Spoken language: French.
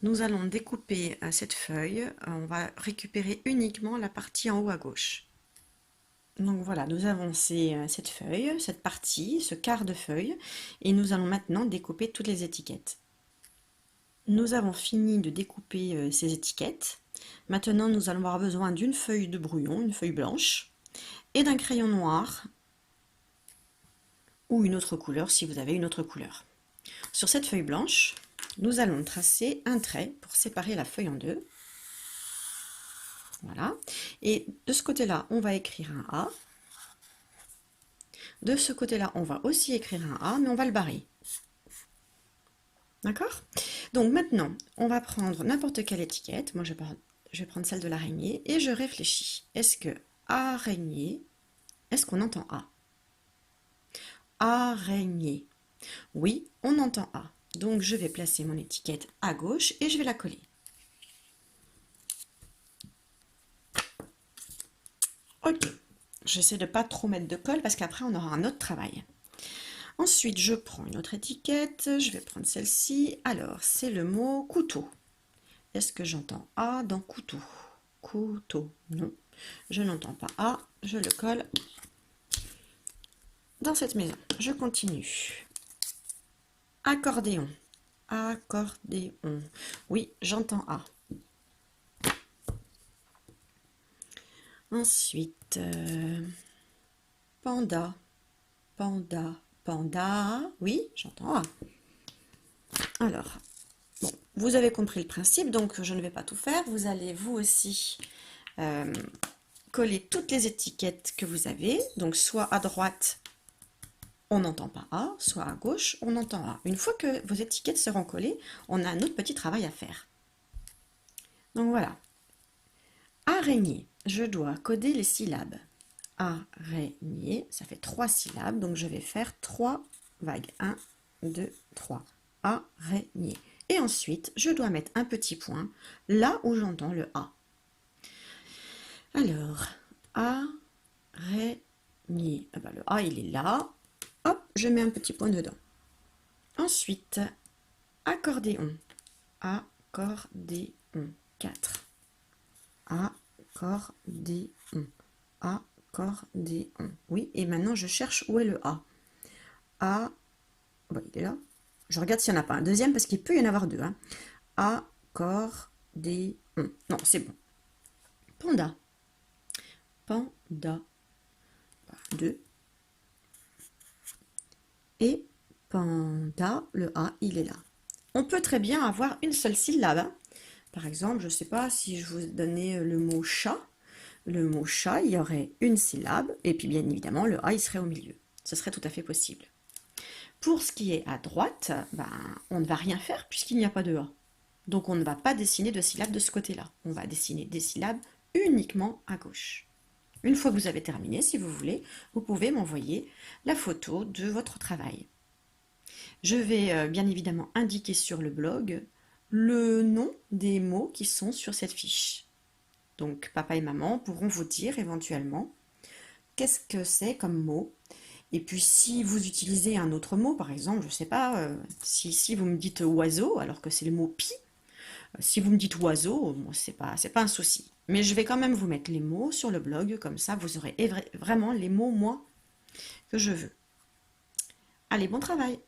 Nous allons découper cette feuille. On va récupérer uniquement la partie en haut à gauche. Donc voilà, nous avons cette feuille, cette partie, ce quart de feuille, et nous allons maintenant découper toutes les étiquettes. Nous avons fini de découper ces étiquettes. Maintenant, nous allons avoir besoin d'une feuille de brouillon, une feuille blanche, et d'un crayon noir, ou une autre couleur si vous avez une autre couleur. Sur cette feuille blanche, nous allons tracer un trait pour séparer la feuille en deux. Voilà. Et de ce côté-là, on va écrire un A. De ce côté-là, on va aussi écrire un A, mais on va le barrer. D'accord? Donc maintenant, on va prendre n'importe quelle étiquette. Moi, je vais prendre celle de l'araignée et je réfléchis. Est-ce que araignée, est-ce qu'on entend A? Araignée. Oui, on entend A. Donc je vais placer mon étiquette à gauche et je vais la coller. Ok, j'essaie de ne pas trop mettre de colle parce qu'après on aura un autre travail. Ensuite, je prends une autre étiquette, je vais prendre celle-ci. Alors, c'est le mot couteau. Est-ce que j'entends A dans couteau? Couteau, non. Je n'entends pas A, je le colle dans cette maison. Je continue. Accordéon. Accordéon. Oui, j'entends A. Ensuite, panda. Panda. Panda. Oui, j'entends A. Alors, bon, vous avez compris le principe, donc je ne vais pas tout faire. Vous allez vous aussi coller toutes les étiquettes que vous avez. Donc, soit à droite, on n'entend pas A, soit à gauche, on entend A. Une fois que vos étiquettes seront collées, on a un autre petit travail à faire. Donc voilà. Araignée, je dois coder les syllabes. Araignée, ça fait 3 syllabes, donc je vais faire 3 vagues. 1, 2, 3. Araignée. Et ensuite, je dois mettre un petit point là où j'entends le A. Alors, araignée. Ah ben, le A, il est là. Hop, je mets un petit point dedans. Ensuite, accordéon. Accordéon. 4. Accordéon. Accordéon. Oui, et maintenant je cherche où est le A. A. Bon, il est là. Je regarde s'il n'y en a pas un deuxième parce qu'il peut y en avoir deux. Hein. Accordéon. Non, c'est bon. Panda. Panda. 2. Et panda, le A, il est là. On peut très bien avoir une seule syllabe. Hein. Par exemple, je ne sais pas si je vous donnais le mot chat. Le mot chat, il y aurait une syllabe, et puis bien évidemment, le A, il serait au milieu. Ce serait tout à fait possible. Pour ce qui est à droite, ben, on ne va rien faire puisqu'il n'y a pas de A. Donc on ne va pas dessiner de syllabes de ce côté-là. On va dessiner des syllabes uniquement à gauche. Une fois que vous avez terminé, si vous voulez, vous pouvez m'envoyer la photo de votre travail. Je vais bien évidemment indiquer sur le blog le nom des mots qui sont sur cette fiche. Donc papa et maman pourront vous dire éventuellement qu'est-ce que c'est comme mot. Et puis si vous utilisez un autre mot, par exemple, je ne sais pas, si vous me dites oiseau alors que c'est le mot pie, si vous me dites oiseau, bon, c'est pas un souci. Mais je vais quand même vous mettre les mots sur le blog, comme ça vous aurez vraiment les mots, moi, que je veux. Allez, bon travail!